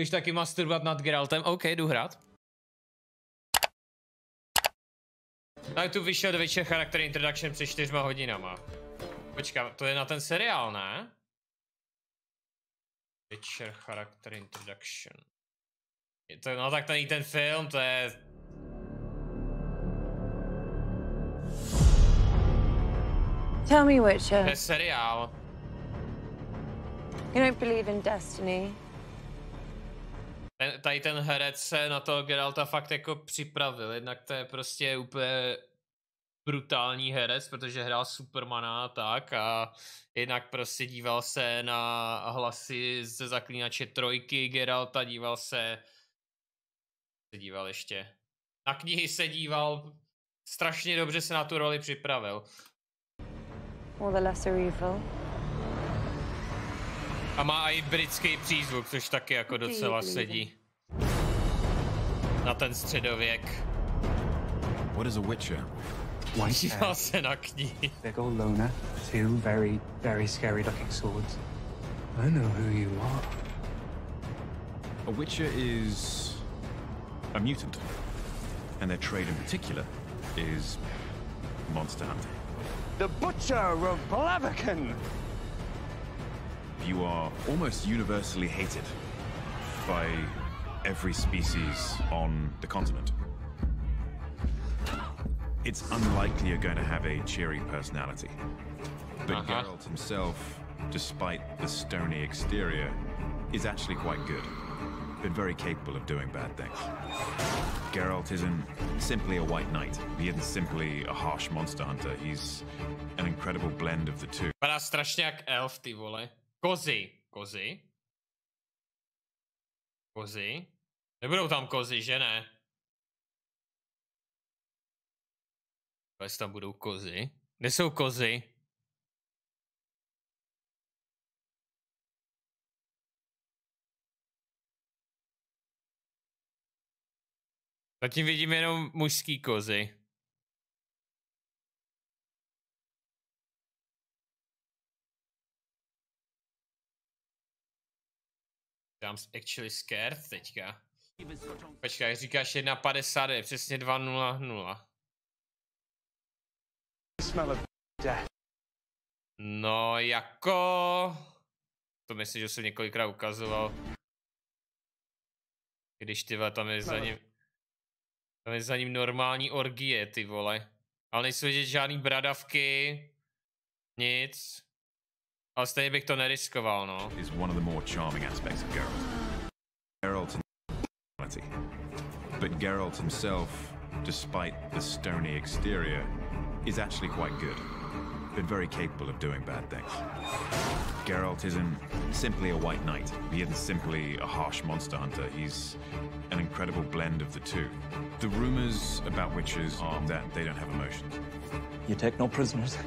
Budeš taky masturbovat nad Geraltem? OK, jdu hrát. Na YouTube vyšel večer charakter introduction před 4 hodinama. Počkej, to je na ten seriál, ne? Večer charakter introduction. No tak to není ten film, to je... Tell me, Witcher. To je seriál. You don't believe in destiny? Tady ten herec se na toho Geralta fakt jako připravil, jednak to je prostě úplně brutální herec, protože hrál Supermana a tak a jednak prostě díval se na hlasy ze Zaklínače 3 Geralta, díval ještě. Na knihy se díval, strašně dobře se na tu roli připravil. Or the lesser evil. A má i britský přízvuk, což taky jako docela sedí. Na ten středověk. What is a Witcher? Díval se na knihy. Big old loner, 2 very, very scary looking swords. I know who you are. A Witcher is a mutant, and their trade in particular is monster hunting. The Butcher of Blaviken! You are almost universally hated by every species on the continent. It's unlikely you're going to have a cheery personality. But Geralt himself, despite the stony exterior, is actually quite good, but very capable of doing bad things. Geralt isn't simply a white knight. He isn't simply a harsh monster hunter. He's an incredible blend of the two. Vypadá strašně jak elf, ty vole. Kozy? Nebudou tam kozy, že ne? Jestli tam budou kozy. Kde jsou kozy? Zatím vidím jenom mužský kozy. I'm actually scared teďka. Počkej, říkáš 1.50, přesně 2.00. No jako... To myslím, že jsem několikrát ukazoval. Když ty vole, tam je za ním normální orgie, ty vole. Ale nejsou vidět žádný bradavky. Nic. Ale stejně bych to neriskoval, no. Is one of the more charming aspects of Geralt. But Geralt himself, despite the stony exterior, is actually quite good, but very capable of doing bad things. Geralt isn't simply a white knight. He isn't simply a harsh monster hunter. He's an incredible blend of the two. The rumors about witches are that they don't have emotions. You take no prisoners.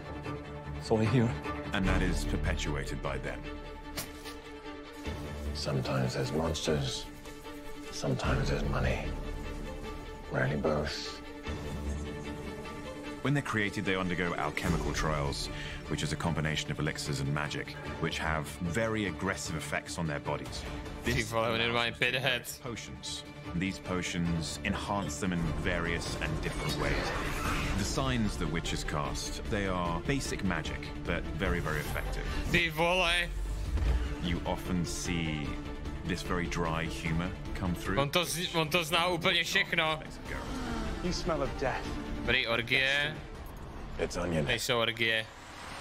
So I hear. And that is perpetuated by them. Sometimes there's monsters, sometimes there's money. Rarely both. When they're created, they undergo alchemical trials, which is a combination of elixirs and magic, which have very aggressive effects on their bodies. Potions. These potions enhance them in various and different ways. The signs that witches cast, they are basic magic, but very, very effective. You often see this very dry humor come through. On to zná úplně všechno. You smell of death. Dobrý, orgie. It's onion. Nejsou orgie.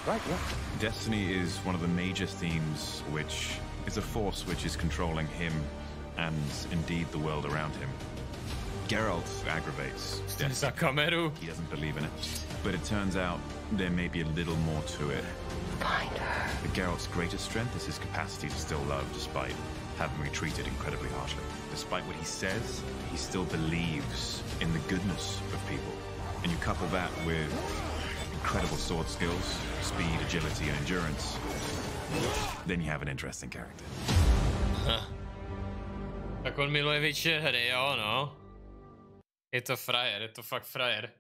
Right, yeah. Destiny is one of the major themes, which is a force which is controlling him and indeed the world around him. Geralt aggravates destiny. He doesn't believe in it. But it turns out there may be a little more to it. Find her. But Geralt's greatest strength is his capacity to still love despite having been treated incredibly harshly. Despite what he says, he still believes in the goodness of people. And you couple that with incredible sword skills, speed, agility, and endurance, then you have an interesting character. Tak on miluje větší hry, jo, no. Je to frajer, je to fakt frajer.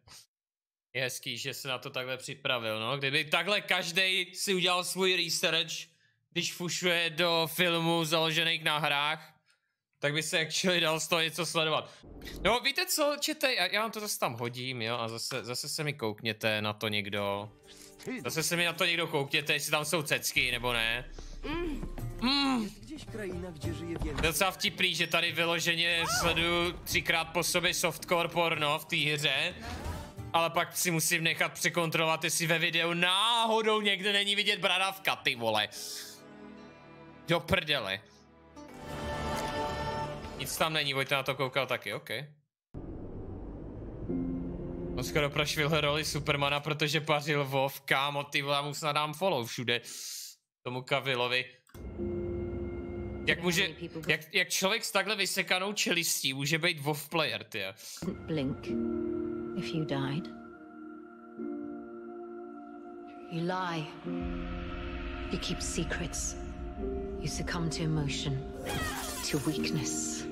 Je hezký, že se na to takhle připravil, no. Kdyby takhle každej si udělal svůj research, když fušuje do filmů založených na hrách, tak by se actually dal z toho něco sledovat. No víte co, čete, já vám to zase tam hodím, jo, a zase se mi koukněte na to někdo. Zase se mi na to někdo koukněte, jestli tam jsou cecky, nebo ne. Docela vtipný, že tady vyloženě sleduju 3krát po sobě softcore porno v té hře. Ale pak si musím nechat překontrolovat, jestli ve videu náhodou někde není vidět bradavka, ty vole. Do prdele. Nic tam není, Vojta na to koukal taky, OK. On skoro prošvihl roli Supermana, protože pařil WoW, kámo, ty vole, mu snad dám follow všude. Tomu Kavilovi. Jak může, jak člověk s takhle vysekanou čelistí může být WoW player, ty. Blink if you died. You lie. You keep secrets. You succumb to emotion, to weakness.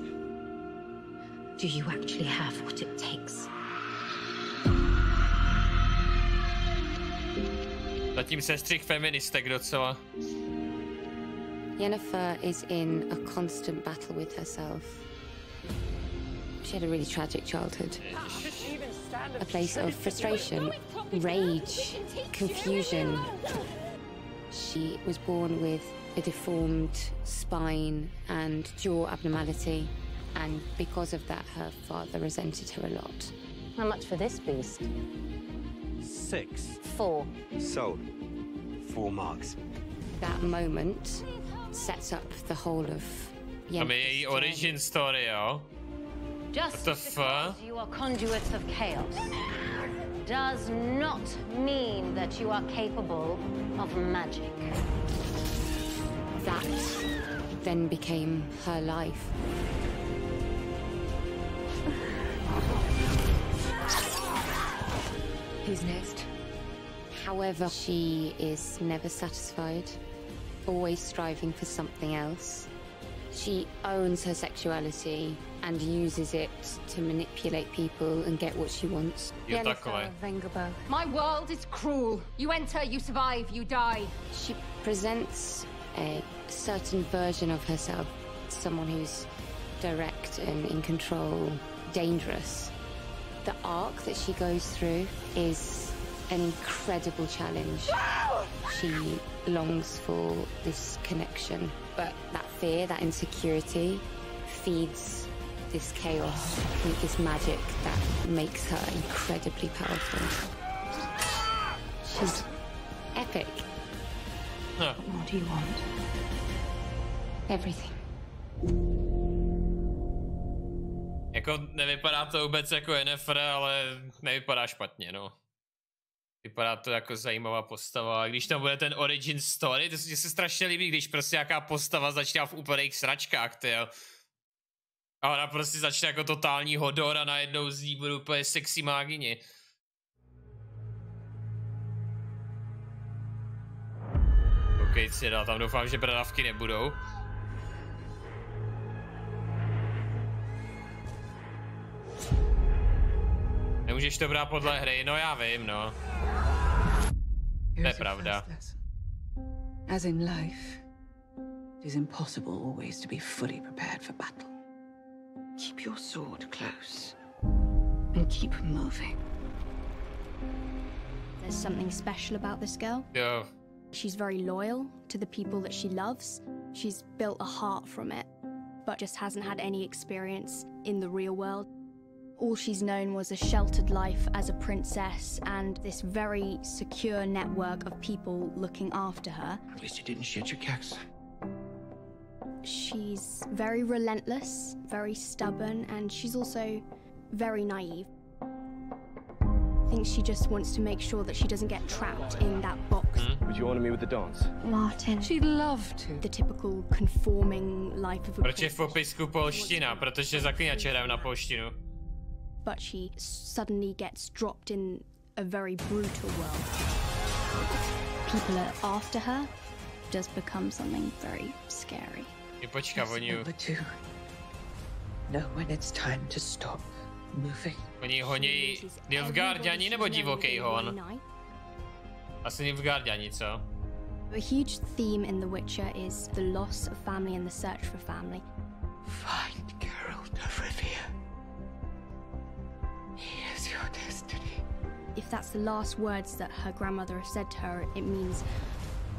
Do you actually have what it takes? Zatím sestřih feministek docela. Yennefer is in a constant battle with herself. She had a really tragic childhood. A place of frustration, rage, confusion. She was born with a deformed spine and jaw abnormality, and because of that, her father resented her a lot. How much for this beast? 6. 4. Sold. 4 marks. That moment sets up the whole of Tam je její origin story, jo? Just What the fuck? because you are conduits of chaos does not mean that you are capable of magic. That then became her life. Who's next? However, she is never satisfied, always striving for something else. She owns her sexuality and uses it to manipulate people and get what she wants. Jo, takové. My world is cruel. You enter, you survive, you die. She presents a certain version of herself, someone who's direct and in control, dangerous. The arc that she goes through is an incredible challenge. She longs for this connection, but that fear, that insecurity, feeds this chaos with this magic that makes her incredibly powerful. She's epic. Huh. What do you want? Everything. Jako nevypadá to vůbec jako Yennefer, ale nevypadá špatně, no. Vypadá to jako zajímavá postava. A když tam bude ten origin story, to se strašně líbí, když prostě nějaká postava začíná v úplných sračkách, tyjo. A ona prostě začne jako totální hodor a najednou z ní bude úplně sexy mágyni. OK, cida, tam doufám, že bradavky nebudou. Nemůžeš to brát podle hry, no já vím, no. To je pravda. As in life, it is impossible always to be fully prepared for battle. Keep your sword close and keep moving. There's something special about this girl. Jo. She's very loyal to the people that she loves. She's built a heart from it, but just hasn't had any experience in the real world. All she's known was a sheltered life as a princess and this very secure network of people looking after her. At least you didn't shit your kicks. She's very relentless, very stubborn, and she's also very naive. I think she just wants to make sure that she doesn't get trapped in that box. Would you honor me with the dance? Martin. She'd love to. The typical conforming life of a Proč je v popisku polština? Protože zaklínače hrajeme na polštinu. But she suddenly gets dropped in a very brutal world. People are after her, does become something very scary. I počka, oni Know when it's time to stop moving. Oni honí Nilfgaardiani nebo divoký hon? Asi Nilfgaardiani, co? A huge theme in The Witcher is the loss of family and the search for family. Find that's the last words that her grandmother has said to her, it means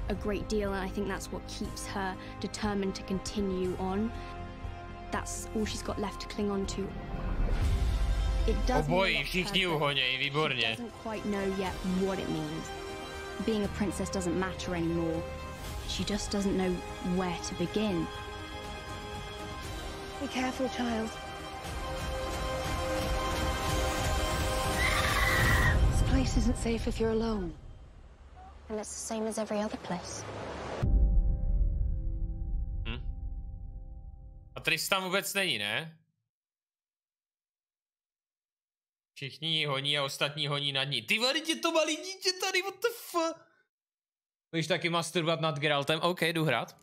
a great deal, and I think that's what keeps her determined to continue on. That's all she's got left to cling on to. It doesn't she doesn't quite know yet what it means. Being a princess doesn't matter anymore. She just doesn't know where to begin. Be careful, child. This place isn't safe if you're alone. And it's the same as every other place. A Tristan vůbec není, ne? Všichni ji honí a ostatní honí nad ní. Ty vady, tě to malý dítě tady, what the fuck? Budeš taky masturbovat nad Geraltem? OK, jdu hrát.